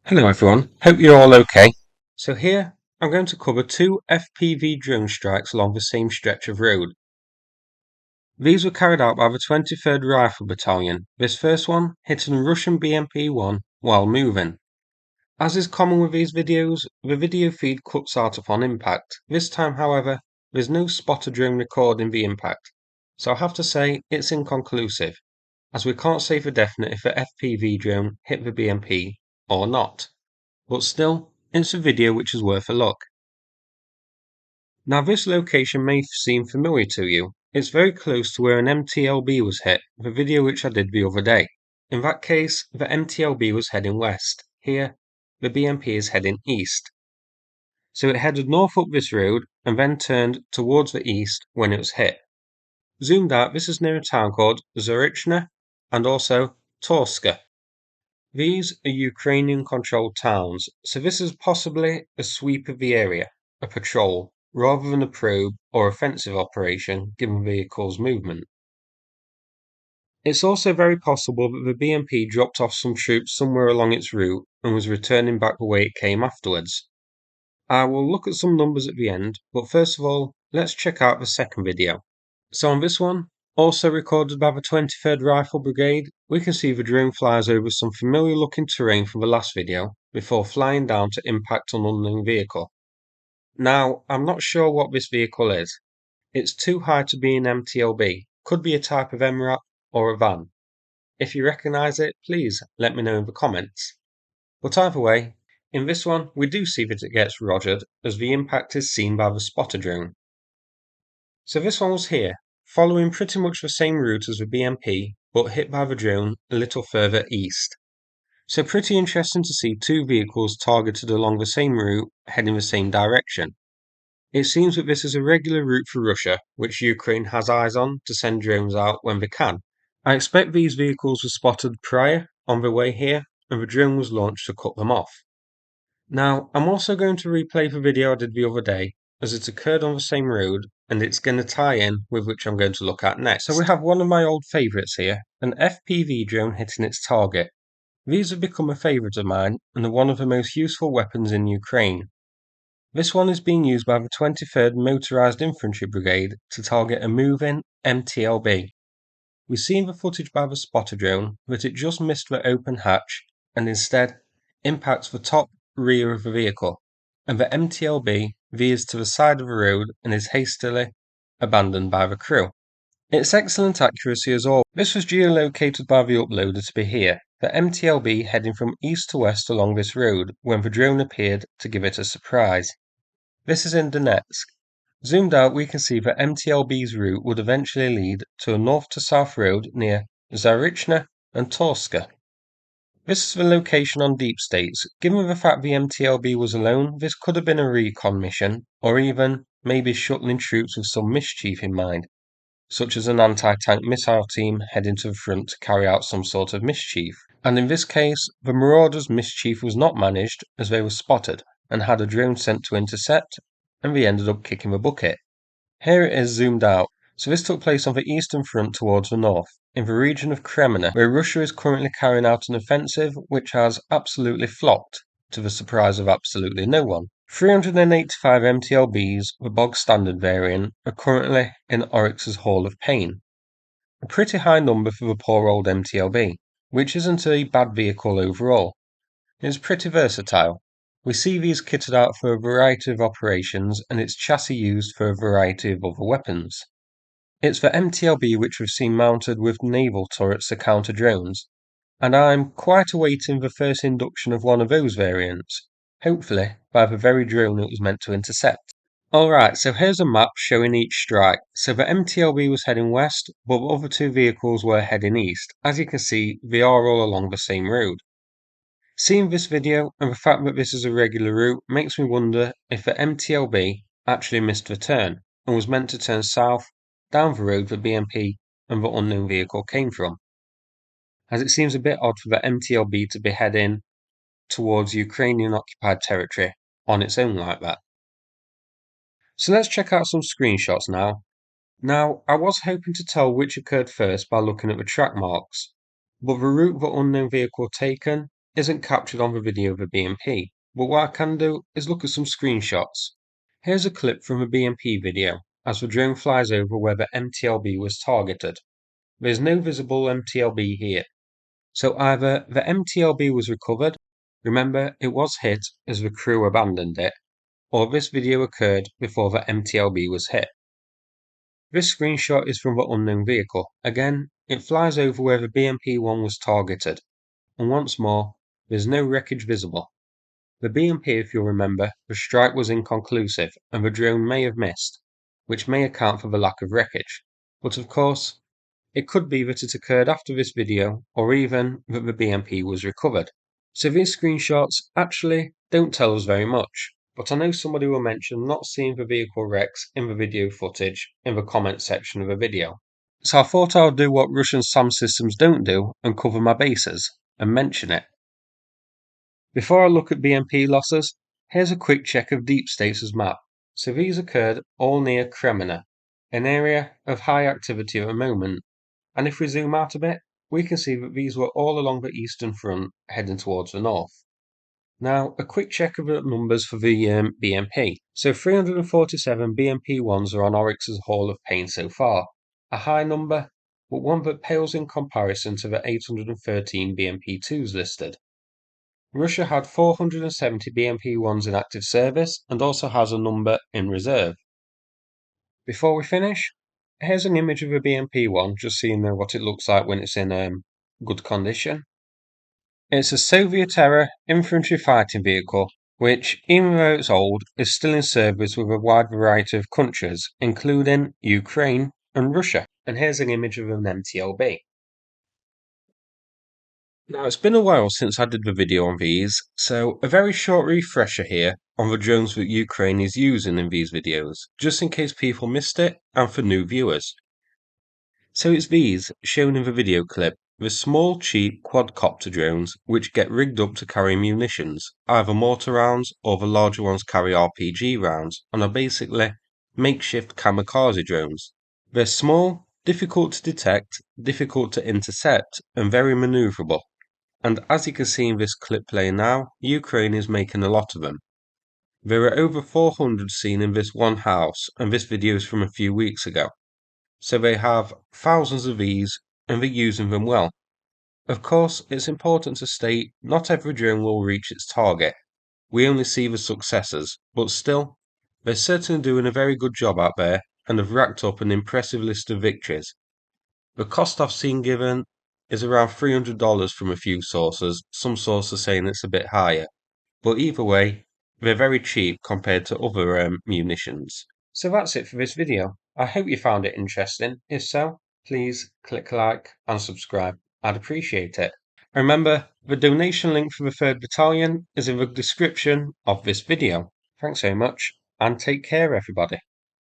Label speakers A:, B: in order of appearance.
A: Hello everyone, hope you're all okay. So here, I'm going to cover two FPV drone strikes along the same stretch of road. These were carried out by the 23rd Rifle Battalion, this first one hitting a Russian BMP-1 while moving. As is common with these videos, the video feed cuts out upon impact. This time however, there's no spotter drone recording the impact, so I have to say it's inconclusive, as we can't say for definite if the FPV drone hit the BMP or not. But still, it's a video which is worth a look. Now this location may seem familiar to you. It's very close to where an MTLB was hit, the video which I did the other day. In that case, the MTLB was heading west. Here, the BMP is heading east. So it headed north up this road and then turned towards the east when it was hit. Zoomed out, this is near a town called Zarichne and also tors'ke. These are Ukrainian-controlled towns, so this is possibly a sweep of the area, a patrol, rather than a probe or offensive operation given the vehicle's movement. It's also very possible that the BMP dropped off some troops somewhere along its route and was returning back the way it came afterwards. I will look at some numbers at the end, but first of all, let's check out the second video. So on this one, also recorded by the 23rd Rifle Brigade, we can see the drone flies over some familiar looking terrain from the last video before flying down to impact on an unknown vehicle. Now, I'm not sure what this vehicle is. It's too high to be an MTLB, could be a type of MRAP or a van. If you recognise it, please let me know in the comments. But either way, in this one we do see that it gets rogered as the impact is seen by the spotter drone. So this one was here, following pretty much the same route as the BMP, but hit by the drone a little further east. So pretty interesting to see two vehicles targeted along the same route, heading the same direction. It seems that this is a regular route for Russia, which Ukraine has eyes on to send drones out when they can. I expect these vehicles were spotted prior, on their way here, and the drone was launched to cut them off. Now, I'm also going to replay the video I did the other day, as it occurred on the same road, and it's going to tie in with which I'm going to look at next. So we have one of my old favourites here, an FPV drone hitting its target. These have become a favourite of mine, and are one of the most useful weapons in Ukraine. This one is being used by the 23rd Motorised Infantry Brigade to target a moving MTLB. We see in the footage by the spotter drone that it just missed the open hatch, and instead impacts the top rear of the vehicle, and the MTLB veers to the side of the road and is hastily abandoned by the crew. It's excellent accuracy as all. This was geolocated by the uploader to be here, the MTLB heading from east to west along this road when the drone appeared to give it a surprise. This is in Donetsk. Zoomed out we can see that MTLB's route would eventually lead to a north to south road near Zarichne and tors'ke. This is the location on deep states. Given the fact the MTLB was alone, this could have been a recon mission, or even maybe shuttling troops with some mischief in mind, such as an anti-tank missile team heading to the front to carry out some sort of mischief. And in this case, the Marauders' mischief was not managed as they were spotted and had a drone sent to intercept, and they ended up kicking the bucket. Here it is zoomed out. So this took place on the eastern front towards the north, in the region of Kreminna, where Russia is currently carrying out an offensive which has absolutely flopped, to the surprise of absolutely no one. 385 MTLBs, the bog standard variant, are currently in Oryx's Hall of Pain. A pretty high number for the poor old MTLB, which isn't a bad vehicle overall. It's pretty versatile. We see these kitted out for a variety of operations and its chassis used for a variety of other weapons. It's the MTLB which we've seen mounted with naval turrets to counter drones, and I'm quite awaiting the first induction of one of those variants, hopefully by the very drone it was meant to intercept. Alright, so here's a map showing each strike. So the MTLB was heading west, but the other two vehicles were heading east. As you can see, they are all along the same road. Seeing this video and the fact that this is a regular route makes me wonder if the MTLB actually missed the turn and was meant to turn south down the road the BMP and the unknown vehicle came from, as it seems a bit odd for the MTLB to be heading towards Ukrainian occupied territory on its own like that. So let's check out some screenshots now. Now, I was hoping to tell which occurred first by looking at the track marks, but the route the unknown vehicle taken isn't captured on the video of a BMP, but what I can do is look at some screenshots. Here's a clip from a BMP video as the drone flies over where the MTLB was targeted. There's no visible MTLB here, so either the MTLB was recovered, remember it was hit as the crew abandoned it, or this video occurred before the MTLB was hit. This screenshot is from the unknown vehicle. Again, it flies over where the BMP-1 was targeted, and once more, there's no wreckage visible. The BMP, if you'll remember, the strike was inconclusive and the drone may have missed, which may account for the lack of wreckage. But of course, it could be that it occurred after this video, or even that the BMP was recovered. So these screenshots actually don't tell us very much, but I know somebody will mention not seeing the vehicle wrecks in the video footage in the comment section of the video. So I thought I'll do what Russian SAM systems don't do and cover my bases, and mention it. Before I look at BMP losses, here's a quick check of Deep State's map. So these occurred all near Kreminna, an area of high activity at the moment, and if we zoom out a bit, we can see that these were all along the eastern front heading towards the north. Now, a quick check of the numbers for the BMP. So 347 BMP-1s are on Oryx's Hall of Pain so far, a high number, but one that pales in comparison to the 813 BMP-2s listed. Russia had 470 BMP-1s in active service and also has a number in reserve. Before we finish, here's an image of a BMP-1 just so you know what it looks like when it's in good condition. It's a Soviet-era infantry fighting vehicle which, even though it's old, is still in service with a wide variety of countries, including Ukraine and Russia. And here's an image of an MTLB. Now, it's been a while since I did the video on these, so a very short refresher here on the drones that Ukraine is using in these videos, just in case people missed it and for new viewers. So it's these, shown in the video clip, the small cheap quadcopter drones which get rigged up to carry munitions, either mortar rounds or the larger ones carry RPG rounds, and are basically makeshift kamikaze drones. They're small, difficult to detect, difficult to intercept, and very manoeuvrable. And as you can see in this clip playing now, Ukraine is making a lot of them. There are over 400 seen in this one house, and this video is from a few weeks ago. So they have thousands of these, and they're using them well. Of course, it's important to state not every drone will reach its target. We only see the successes, but still, they're certainly doing a very good job out there and have racked up an impressive list of victories. The cost I've seen given is around $300 from a few sources, some sources saying it's a bit higher. But either way, they're very cheap compared to other munitions. So that's it for this video. I hope you found it interesting. If so, please click like and subscribe. I'd appreciate it. Remember, the donation link for the 3rd Battalion is in the description of this video. Thanks so much, and take care everybody.